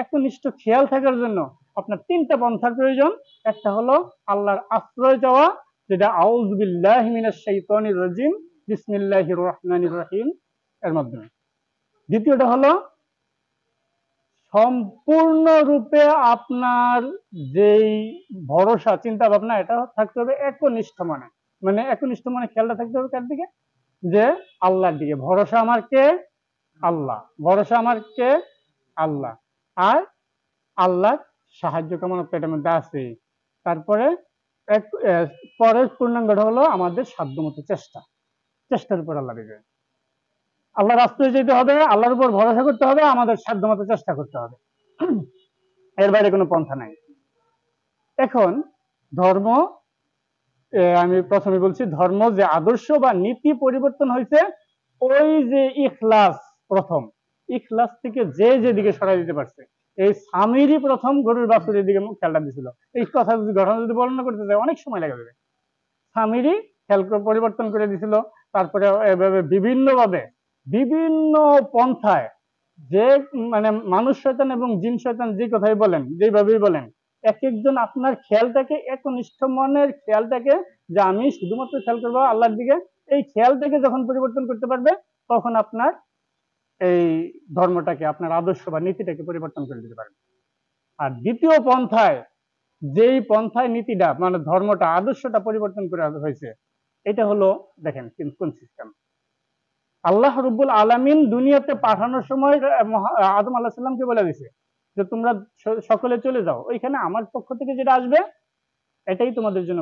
একনিষ্ঠ খেয়াল থাকার জন্য আপনার তিনটা পন্থার প্রয়োজন। একটা হলো আল্লাহর আশ্রয় চাওয়া, যেটা আউযু বিল্লাহি মিনাশ শাইতানির রাজিম বিসমিল্লাহির রহমানির রহিম এর মাধ্যমে। দ্বিতীয়টা হলো সম্পূর্ণরূপে আপনার যেই ভরসা চিন্তা ভাবনা, এটা থাকতে হবে একনিষ্ঠ মনে। মানে একনিষ্ঠ মনে খেয়ালটা থাকতে হবে কার দিকে? যে আল্লাহর দিকে। ভরসা আমার কে? আল্লাহ। ভরসা আমার কে? আল্লাহ। আর আল্লাহ সাহায্য কামনা তো এটার মধ্যে আছে। তারপরে পরের পূর্ণাঙ্গটা হলো আমাদের সাধ্যমতো চেষ্টা। চেষ্টার উপর আল্লাহ দিবে। আল্লাহর রাস্তায় যেতে হবে, আল্লাহর উপর ভরসা করতে হবে, আমাদের সাধ্যমতো চেষ্টা করতে হবে, এর বাইরে কোনো পন্থা নাই। এখন ধর্ম, আমি প্রথমে বলছি, ধর্ম যে আদর্শ বা নীতি পরিবর্তন হয়েছে, ওই যে ইখলাস, প্রথম ইখলাস থেকে যে যেদিকে সরাই দিতে পারছে। এই স্বামীরই প্রথম গরুর বাছুরের দিকে খেয়ালটা দিছিল। এই কথা যদি ঘটনা যদি বর্ণনা করতে যায় অনেক সময় লেগে যাবে। স্বামীরই খেয়াল পরিবর্তন করে দিছিল। তারপরে এভাবে বিভিন্নভাবে বিভিন্ন পন্থায় যে মানে মানুষ শয়তান এবং জিন শয়তান যে কথাই বলেন, যেভাবেই বলেন, এক একজন আপনার খেয়ালটাকে, একনিষ্ঠ মনের খেয়ালটাকে, যে আমি শুধুমাত্র খেয়াল করবো আল্লাহর দিকে, এই খেয়ালটাকে যখন পরিবর্তন করতে পারবে, তখন আপনার এই ধর্মটাকে, আপনার আদর্শ বা নীতিটাকে পরিবর্তন করে দিতে পারবে। আর দ্বিতীয় পন্থায়, যেই পন্থায় নীতিটা মানে ধর্মটা, আদর্শটা পরিবর্তন করা হয়েছে, এটা হলো দেখেন কোন সিস্টেম। আল্লাহ রব্বুল আলামিন দুনিয়াতে পাঠানোর সময় আদম আলাইহিস সালামকে বলে দিয়েছে যে তোমরা সকলে চলে যাও, ওইখানে আমার পক্ষ থেকে যেটা আসবে এটাই তোমাদের জন্য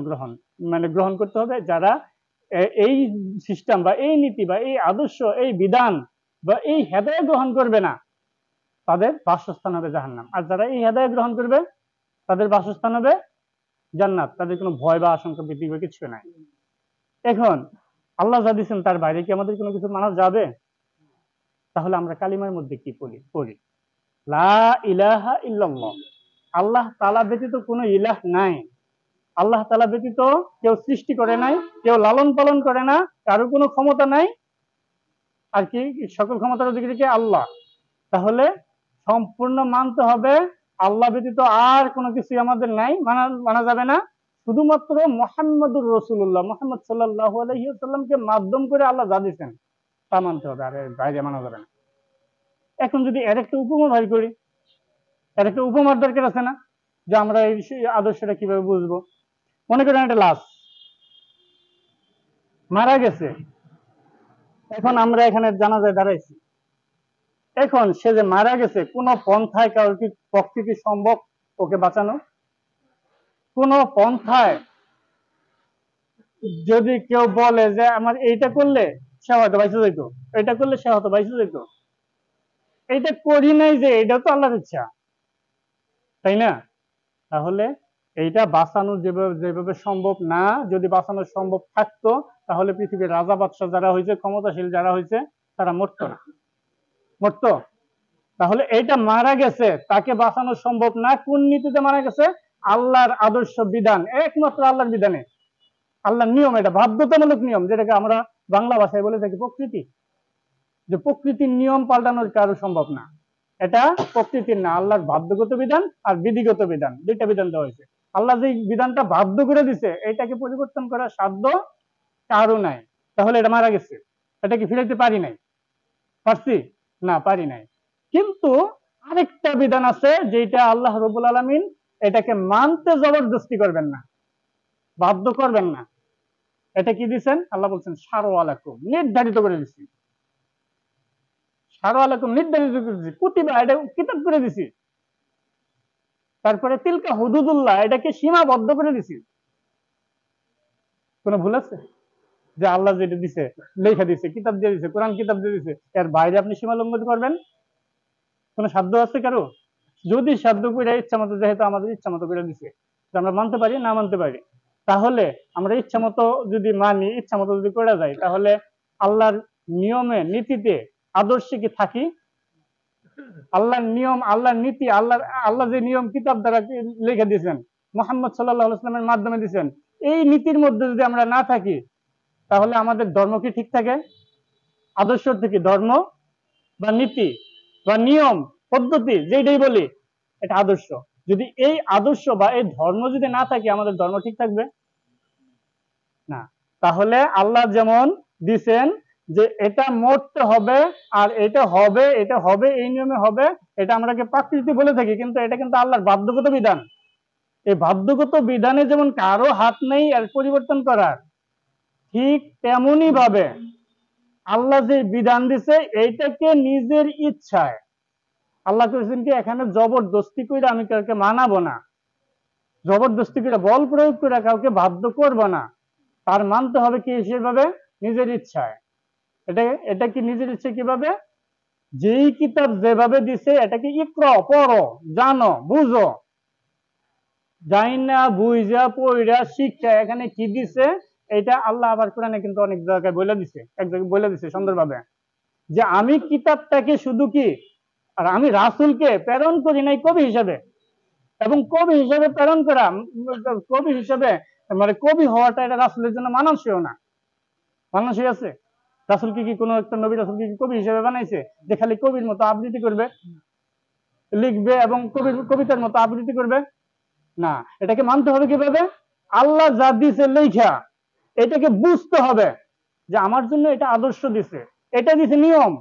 গ্রহণ করতে হবে। যারা এই সিস্টেম বা এই নীতি বা এই আদর্শ, এই বিধান বা এই হেদায়েত গ্রহণ করবে না, তাদের বাসস্থান হবে জাহান্নাম। আর যারা এই হেদায়েত গ্রহণ করবে, তাদের বাসস্থান হবে জান্নাত। তাদের কোনো ভয় বা আশঙ্কা ভীতি বা কিছু নাই। এখন আল্লাহ যা দিচ্ছেন তার বাইরে কি আমাদের কোনো কিছু মানা যাবে? তাহলে আমরা কালিমার মধ্যে কি পড়ি? লা ইলাহা ইল্লাল্লাহ। আল্লাহ তাআলা ব্যতীত কোনো ইলাহ নাই। আল্লাহ তাআলা ব্যতীত কেউ সৃষ্টি করে নাই, কেউ লালন পালন করে না, কারো কোনো ক্ষমতা নাই। আর কি সকল ক্ষমতার অধিকারী কে? আল্লাহ। তাহলে সম্পূর্ণ মানতে হবে আল্লাহ ব্যতীত আর কোনো কিছু আমাদের নাই, মানা যাবে না। শুধুমাত্র মুহাম্মদুর রাসূলুল্লাহ, মুহাম্মদ সাল্লাল্লাহু আলাইহি ওয়াসাল্লামকে মাধ্যম করে আল্লাহ যা দিয়েছেন তা মানতে হবে, আর বাইরে মানা যাবে না। এখন যদি এর একটা উপমা ভাই করি, এর একটা উপমার দরকার আছে না, যে আমরা এই আদর্শটা কিভাবে বুঝবো? মনে করেন একটা লাশ মারা গেছে, এখন আমরা এখানে জানাজায় দাঁড়াইছি। এখন সে যে মারা গেছে, কোন পন্থায় কারোর কি পক্ষে কি সম্ভব ওকে বাঁচানো? কোন পন্থায় যদি কেউ বলে যে আমার এইটা করলে সে হয়তো বাইসে যেত, এটা করলে সে হয়তো বাইসে যেত, এইটা করি নাই, যে এটা তো আল্লাহর ইচ্ছা, তাই না? তাহলে এইটা বাঁচানো যেভাবে সম্ভব না। যদি বাঁচানো সম্ভব থাকতো, তাহলে পৃথিবীর রাজা বাদশাহ যারা হয়েছে, ক্ষমতাশীল যারা হয়েছে, তারা মরতো না, মরতো? তাহলে এইটা মারা গেছে, তাকে বাঁচানো সম্ভব না। কোন নীতিতে মারা গেছে? আল্লাহর আদর্শ বিধান, একমাত্র আল্লাহর বিধানে, আল্লাহর নিয়ম। এটা বাধ্যতামূলক নিয়ম, যেটাকে আমরা বাংলা ভাষায় বলে থাকি প্রকৃতি। যে প্রকৃতির নিয়ম পাল্টানোর কারো সম্ভব না। এটা প্রকৃতির না, আল্লাহর বাধ্যগত বিধান আর বিধিগত বিধান, দুইটা বিধান দেওয়া হয়েছে। আল্লাহ যে বিধানটা বাধ্য করে দিছে, এটাকে পরিবর্তন করার সাধ্য কারো নাই। তাহলে এটা মারা গেছে, এটা কি ফিরাইতে পারি নাই? পারছি না, পারি নাই। কিন্তু আরেকটা বিধান আছে, যেটা আল্লাহ রাব্বুল আলামিন এটাকে মানতে জবরদস্তি করবেন না, বাধ্য করবেন না। এটা কি দিচ্ছেন? আল্লাহ বলছেন শারআ লাকুম, নির্ধারিত করে দিচ্ছি। শারআ লাকুম, নির্ধারিত করে দিচ্ছি, কুতিবা, এটা কিতাব করে দিছি। তারপরে তিলকা হুদুদুল্লাহ, এটাকে সীমাবদ্ধ করে দিছি। কোনো ভুল আছে? যে আল্লাহ যেটা দিছে, লেখা দিছে, কিতাব দিয়ে দিছে, কোরআন কিতাব দিয়ে দিছে, এর বাইরে আপনি সীমা লঙ্ঘন করবেন? কোনো সাধ্য আছে কারো? যদি সাধ্য করে ইচ্ছা মতো, যেহেতু আমাদের ইচ্ছা মতো করে দিছে, আমরা মানতে পারি না মানতে পারি, তাহলে আমরা ইচ্ছা মতো যদি মানি, ইচ্ছা মতো যদি করে যাই, তাহলে আল্লাহর নিয়মে, নীতিতে, আদর্শে কি থাকি? আল্লাহর নিয়ম, আল্লাহর নীতি, আল্লাহ যে নিয়ম কিতাব দ্বারা লিখে দিয়েছেন, মুহাম্মদ সাল্লাল্লাহু আলাইহি ওয়াসাল্লামের মাধ্যমে দিয়েছেন, এই নীতির মধ্যে যদি আমরা না থাকি, তাহলে আমাদের ধর্ম কি ঠিক থাকে? আদর্শ থেকে ধর্ম বা নীতি বা নিয়ম পদ্ধতি যেটাই বলি, এটা আদর্শ। যদি এই আদর্শ বা এই ধর্ম যদি না থাকে, আমাদের ধর্ম ঠিক থাকবে না। তাহলে আল্লাহ যেমন দিছেন যে এটা মরতে হবে আর এটা হবে, এটা হবে, এই নিয়মে হবে, এটা আমরাকে প্রাকৃতি বলে থাকি, কিন্তু এটা কিন্তু আল্লাহর বাধ্যগত বিধান। এই বাধ্যগত বিধানে যেমন কারো হাত নেই এর পরিবর্তন করার, ঠিক তেমনি ভাবে আল্লাহ যে বিধান দিছে এইটাকে নিজের ইচ্ছায় আল্লাহ করেছেন কি, এখানে জবরদস্তি করে আমি কাউকে মানাবো না, জবরদস্তি করে বল প্রয়োগ করে কাউকে বাধ্য করবো না, তার মানতে হবে কি সেভাবে নিজের ইচ্ছায়। এটা এটা কি নিজের ইচ্ছে কিভাবে? যেই কিতাব যেভাবে দিছে এটাকে ইকরা, পড়ো, জানো, বুঝো, যাই না বুঝা পড়া শিক্ষা এখানে কি দিছে, এটা আল্লাহ আবার কোরআনে কিন্তু অনেক জায়গায় বলে দিছে, এক জায়গায় বলে দিছে সুন্দরভাবে যে আমি কিতাবটাকে শুধু কি, আর আমি রাসূলকে প্রেরণ করি নাই কবি হিসাবে, এবং কবি হিসাবে প্রেরণ করা, কবি হিসাবে মানে কবি হওয়াটা এটা রাসূলের জন্য মানানসই না। মানানসই আছে? রাসূলকে কি কোনো একটা নবী রাসূলকে কি কবি হিসেবে বানাইছে যে খালি কবির মতো আবৃত্তি করবে, লিখবে এবং কবির কবিতার মতো আবৃত্তি করবে? না, এটাকে মানতে হবে কিভাবে? আল্লাহ যা দিছে লেখা, এটাকে বুঝতে হবে যে আমার জন্য এটা আদর্শ দিছে, এটা দিছে নিয়ম,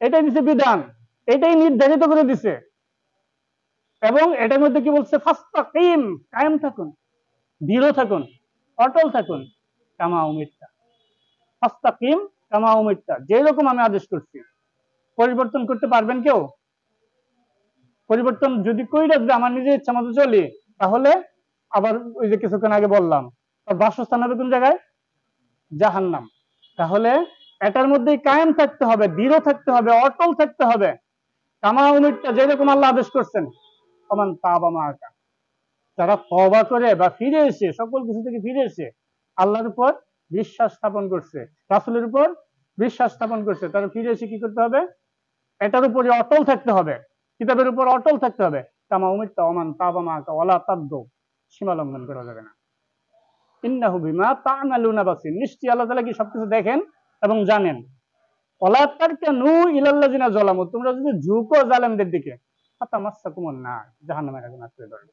এটাই দিছে বিধান, এটাই নির্ধারিত করে দিছে, এবং এটার মধ্যে কি বলছে, ফাস্তাকিম, কায়েম থাকুন, দৃঢ় থাকুন, অটল থাকুন, কামা উমিরতা, ফাস্তাকিম কামা উমিরতা, যেরকম আমি আদেশ করছি। পরিবর্তন করতে পারবেন কেউ? পরিবর্তন যদি কইরা যদি আমার নিজের ইচ্ছা মতো চলি, তাহলে আবার ওই যে কিছুক্ষণ আগে বললাম, তার বাসস্থান হবে কোন জায়গায়? জাহান্নাম। তাহলে এটার মধ্যেই কায়েম থাকতে হবে, দৃঢ় থাকতে হবে, অটল থাকতে হবে, কামা উমিরতা, যেরকম আল্লাহ আদেশ করছেন। ওমান তাবা মাআকা, যারা তওবা করে বা ফিরে এসে, সকল কিছু থেকে ফিরে এসে আল্লাহর উপর বিশ্বাস স্থাপন করছে, রাসূলের উপর বিশ্বাস স্থাপন করছে, তারা ফিরে এসে কি করতে হবে? এটার উপরে অটল থাকতে হবে, কিতাবের উপর অটল থাকতে হবে। কামা উমিরতা ওমান তাবা মাআকা ওয়ালা তাদদু, সীমা লঙ্ঘন করা যাবে না। ইন্নাহু বিমা তা'মালুনা বাসীর, নিশ্চয়ই আল্লাহ তাআলা কি সবকিছু দেখেন এবং জানেন। ওয়ালা তারকানু ইলাল্লাযিনা যালামু, তোমরা যদি ঝুঁকো জালেমদের দিকে, ফাতামাসসাকুমুন নার, জাহান্নামের আগুন আঁকড়ে ধরবে।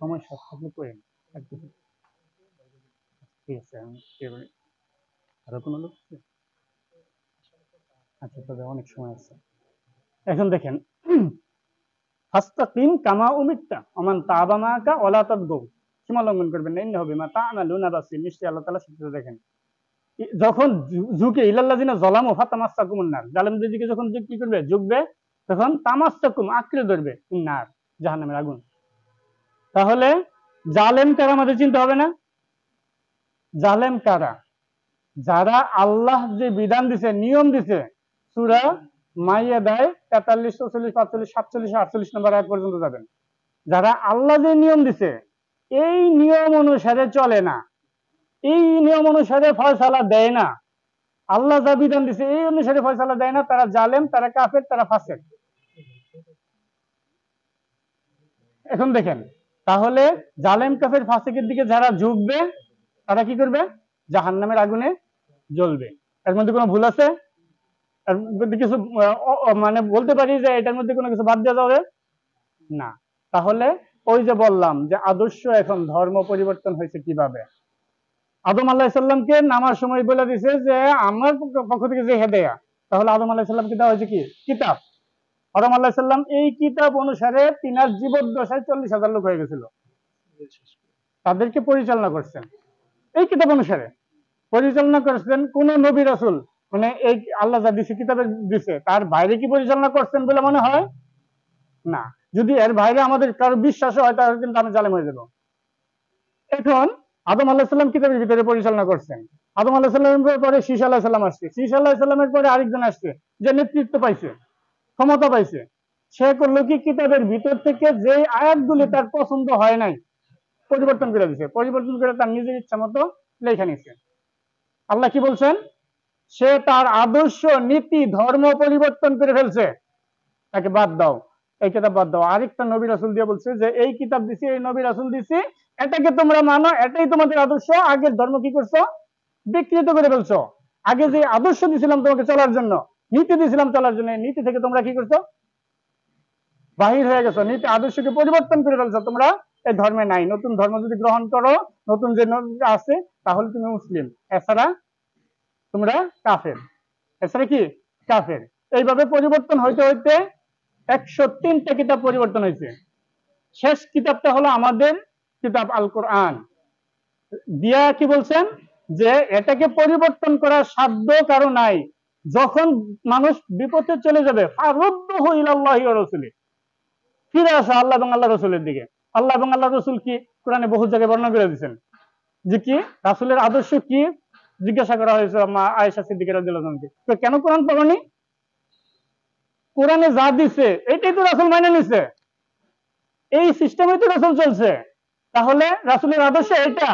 সমস্যা থাকলে করেন, ঠিক আছে। আরো কোনো লোক আছে? আচ্ছা, তবে অনেক সময় আছে। এখন দেখেন, ফাস্তাকিম কামা উমিরতা ওমান তাবা মাআকা ওয়ালা তাদগু, সীমা লঙ্ঘন করবেন না, ইন্নাহু বিমা তা'মালুনা বাসীর, নিশ্চয়ই আল্লাহ তাআলা সবকিছু দেখেন। যখন ঝুঁকে ইলাল্লাযিনা যালামু ফাতামাসসাকুমুন নার, জালেমদের দিকে যখন কি করবে, ঝুঁকবে, তখন তামাসসাকুম, আঁকড়ে ধরবে, নার, জাহান্নামের আগুন। তাহলে জালেম কারা আমাদের চিন্তা হবে না? জালেম কারা? যারা আল্লাহ যে বিধান দিছে, নিয়ম দিছে, সূরা মাইয়াদায় 43, 44, 45, 47, 48 নম্বর আয়াত পর্যন্ত যাবেন। যারা আল্লাহ যে নিয়ম দিছে এই নিয়ম অনুসারে চলে না, এই নিয়ম অনুসারে ফয়সালা দেয় না, আল্লাহ যা বিধান দিছে এই অনুসারে ফয়সালা দেয় না, তারা জালেম, তারা কাফের, তারা ফাসিক। এখন দেখেন, তাহলে জালেম কাফের ফাসিকের দিকে যারা ঝুঁকবে তারা কি করবে? জাহান্নামের আগুনে জ্বলবে। এর মধ্যে কোনো ভুল আছে? এর মধ্যে কিছু মানে বলতে পারি যে এটার মধ্যে কোনো কিছু বাদ দেওয়া যাবে না। তাহলে ওই যে বললাম যে আদর্শ, এখন ধর্ম পরিবর্তন হয়েছে কিভাবে? আদম আলাইহিস সালামকে নামার সময় বলে দিছে যে আমার পক্ষ থেকে যে হেদায়া, তাহলে আদম আলাইহিস সালামকে দেওয়া হয়েছে কি? কিতাব। আদম আলাইহিস সালাম এই কিতাব অনুসারে তিনার জীবদ্দশায় 40,000 লোক হয়ে গেছিল, তাদেরকে পরিচালনা করছেন এই কিতাব অনুসারে। পরিচালনা করছেন কোন নবী রাসূল, মানে এই আল্লাহ যা দিছে কিতাবে দিছে তার বাইরে কি পরিচালনা করছেন বলে মনে হয় না। যদি এর বাইরে আমাদের কারো বিশ্বাস হয় তাহলে কিন্তু আমি জালেম হয়ে যাব। এখন আদম আলাইহিস সালাম কিতাবের ভিতরে পরিচালনা করছেন, আদম আলাইহিস সালামের পরে শীশ আলাইহিস সালাম আসছে, শীশ আলাইহিস সালামের পরে আরেকজন আসছে যে নেতৃত্ব পাইছে, ক্ষমতা পাইছে। সে করলো কি, কিতাবের ভিতর থেকে যে আয়াতগুলি তার পছন্দ হয় নাই পরিবর্তন করে দিছে, পরিবর্তন করে তার নিজের ইচ্ছা মতো লেখা নিছে। আল্লাহ কি বলছেন? সে তার আদর্শ, নীতি, ধর্ম পরিবর্তন করে ফেলছে, তাকে বাদ দাও, এই কিতাব বাদ দাও। আরেকটা নবী রাসূল দিয়ে বলছে যে এই কিতাব দিছি, এই নবী রাসূল দিছি, এটাকে তোমরা মানো, এটাই তোমাদের আদর্শ। আগের ধর্ম কি করছো? বিকৃত করে ফেলছো। আগে যে আদর্শ দিছিলাম তোমাকে চলার জন্য, নীতি দিছিলাম চলার জন্য, নীতি থেকে তোমরা কি করছো? বাহির হয়ে গেছো, নীতি আদর্শকে পরিবর্তন করে ফেলছো, তোমরা এই ধর্মে নাই। নতুন ধর্ম যদি গ্রহণ করো, নতুন যে আছে, তাহলে তুমি মুসলিম, এছাড়া তোমরা কাফের। এছাড়া কি? কাফের। এইভাবে পরিবর্তন হইতে হইতে 103টা কিতাব পরিবর্তন হয়েছে। শেষ কিতাবটা হলো আমাদের কিতাব আল কোরআন। দিয়া কি বলছেন যে এটাকে পরিবর্তন করার সাধ্য কারো নাই। যখন মানুষ বিপথে চলে যাবে, ফারুদ্দুহু ইলাল্লাহি ওয়া রাসূলি, ফিরে আসো আল্লাহ এবং আল্লাহ রসুলের দিকে। আল্লাহ এবং আল্লাহ রসুল কি? কোরআনে বহু জায়গায় বর্ণনা করে দিয়েছেন যে কি রাসূলের আদর্শ কি। জিজ্ঞাসা করা হয়েছে আয়েশা সিদ্দিকা রাদিয়াল্লাহু আনহাকে, তো কেন কোরআন পড়নি? কোরআনে যা দিছে এটাই তো রাসূল মেনে নিছে, এই সিস্টেমে তো রাসূল চলছে, তাহলে রাসূলের আদর্শ এটা।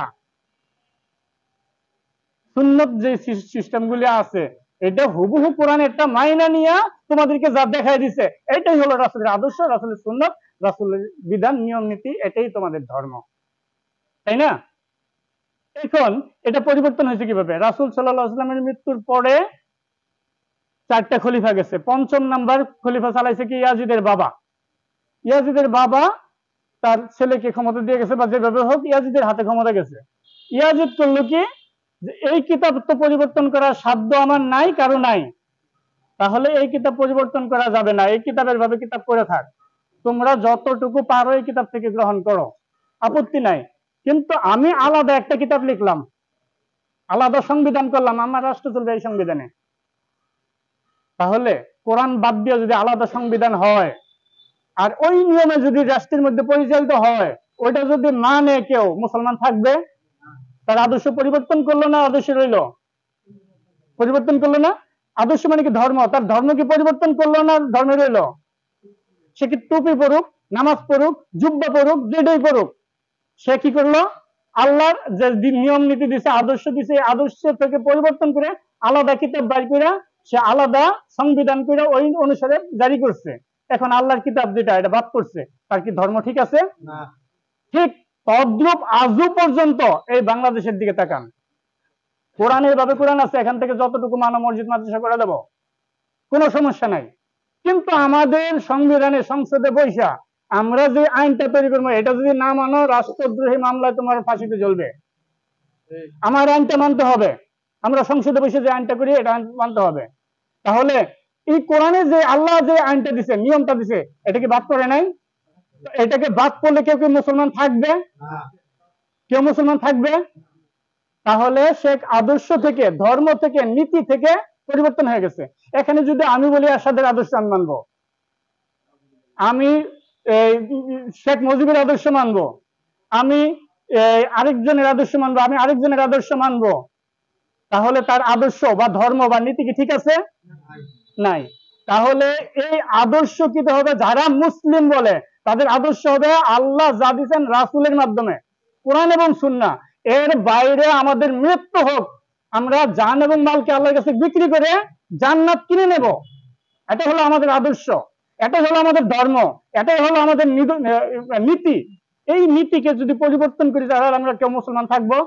সুন্নত যে সিস্টেমগুলি আছে, এটা হুবহু কোরআন একটা মাইনা নিয়া তোমাদেরকে যা দেখাই দিছে, এটাই হলো রাসূলের আদর্শ, রাসূলের সুন্নত, রাসূলের বিধান, নিয়ম নীতি, এটাই তোমাদের ধর্ম, তাই না? এখন এটা পরিবর্তন হয়েছে কিভাবে? রাসূল সাল্লাল্লাহু আলাইহি ওয়াসাল্লামের মৃত্যুর পরে 4টা খলিফা গেছে। 5ম নাম্বার খলিফা চালাইছে কি? ইয়াজিদের বাবা। ইয়াজিদের বাবা তার ছেলেকে ক্ষমতা দিয়ে গেছে, বা যেভাবে হোক ইয়াজিদের হাতে ক্ষমতা গেছে। ইয়াজিদ করলো কি? যে এই কিতাব তো পরিবর্তন করার সাধ্য আমার নাই, কারো নাই, তাহলে এই কিতাব পরিবর্তন করা যাবে না, এই কিতাবের ভাবে কিতাব করে থাক, তোমরা যতটুকু পারো এই কিতাব থেকে গ্রহণ করো, আপত্তি নাই, কিন্তু আমি আলাদা একটা কিতাব লিখলাম, আলাদা সংবিধান করলাম, আমার রাষ্ট্র চলবে এই সংবিধানে। তাহলে কোরআন বাদ দিয়ে যদি আলাদা সংবিধান হয়, আর ওই নিয়মে যদি রাষ্ট্রের মধ্যে পরিচালিত হয়, ওইটা যদি মানে কেউ, মুসলমান থাকবে? তার আদর্শ পরিবর্তন করলো না, আদর্শ রইল? পরিবর্তন করলো না। আদর্শ মানে কি? ধর্ম। তার ধর্ম কি পরিবর্তন করলো না, ধর্মে রইল? সে কি টুপি পড়ুক, নামাজ পড়ুক, জুব্বা পড়ুক, যেটাই পড়ুক, সে কি করলো? আল্লাহর যে নিয়ম নীতি দিছে, আদর্শ দিছে, আদর্শ থেকে পরিবর্তন করে আলাদা কিতাব বাইর করে, সে আলাদা সংবিধান করে ওই অনুসারে জারি করছে। এখন আল্লাহর কিতাব যেটা, এটা বাদ করছে, তার কি ধর্ম ঠিক আছে? না। ঠিক তদ্রূপ আজও পর্যন্ত এই বাংলাদেশের দিকে তাকান, কোরআনের ভাবে কোরআন আছে, এখান থেকে যতটুকু মানব মসজিদ মাদ্রাসা করে দেব, কোনো সমস্যা নাই। কিন্তু আমাদের সংবিধানে, সংসদে বৈশা আমরা যে আইনটা তৈরি করবো, এটা যদি না মানো, রাষ্ট্রদ্রোহী মামলায় তোমার ফাঁসিতে জ্বলবে। আমার আইনটা মানতে হবে, আমরা সংসদে বসে যে আইনটা করি, এটা মানতে হবে। তাহলে এই কোরআনে যে আল্লাহ যে আইনটা দিছে, নিয়মটা দিছে, এটাকে বাদ করে নাই? এটাকে বাদ করলে কেউ কেউ মুসলমান থাকবে? কেউ মুসলমান থাকবে? তাহলে সে আদর্শ থেকে, ধর্ম থেকে, নীতি থেকে পরিবর্তন হয়ে গেছে। এখানে যদি আমি বলি এরশাদের আদর্শ আমি মানবো, আমি শেখ মুজিবের আদর্শ মানবো, আমি আরেকজনের আদর্শ মানবো, আমি আরেকজনের আদর্শ মানবো, তাহলে তার আদর্শ বা ধর্ম বা নীতি কি ঠিক আছে? নাই। তাহলে এই আদর্শ কি হবে? যারা মুসলিম বলে তাদের আদর্শ হবে আল্লাহ যা দিয়েছেন রাসূলের মাধ্যমে, কোরআন এবং সুন্নাহ। এর বাইরে আমাদের মৃত্যু হোক, আমরা জান এবং মালকে আল্লাহর কাছে বিক্রি করে জান্নাত কিনে নেব, এটা হলো আমাদের আদর্শ, এটা হলো আমাদের ধর্ম, এটাই হলো আমাদের নীতি। এই নীতিকে যদি পরিবর্তন করি, তাহলে আমরা কেউ মুসলমান থাকবো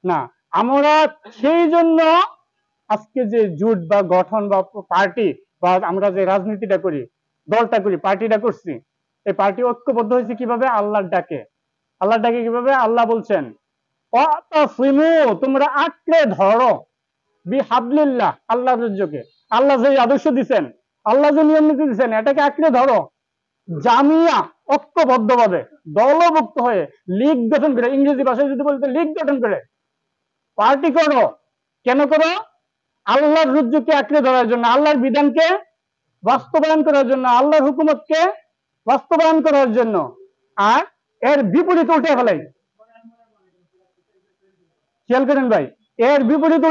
না। আমরা সেই জন্য আজকে যে জোট বা গঠন বা পার্টি, বা আমরা যে রাজনীতিটা করি, দলটা করি, পার্টিটা করছি, এই পার্টি ঐক্যবদ্ধ হয়েছে কিভাবে? আল্লাহর ডাকে। আল্লাহর ডাকে কিভাবে? আল্লাহ বলছেন, তোমরা আঁকড়ে ধরো বিহাবলিল্লাহ, আল্লাহর রজ্জুকে। আল্লাহ যে আদর্শ দিচ্ছেন, আল্লাহ যে নিয়ম নীতি দিচ্ছেন, এটাকে আঁকড়ে ধরো, জামিয়া, ঐক্যবদ্ধ ভাবে, দলভুক্ত হয়ে, লীগ গঠন করে, ইংরেজি ভাষায় যদি বলতে লীগ গঠন করে পার্টি করো। কেন করো? আল্লাহর রজ্জুকে আঁকড়ে ধরার জন্য, আল্লাহর বিধানকে বাস্তবায়ন করার জন্য, আল্লাহর হুকুমতকে বাস্তবায়ন করার জন্য। আর এর বিপরীত উল্টে ফেলাই, খেয়াল করেন ভাই, এর বিপরীত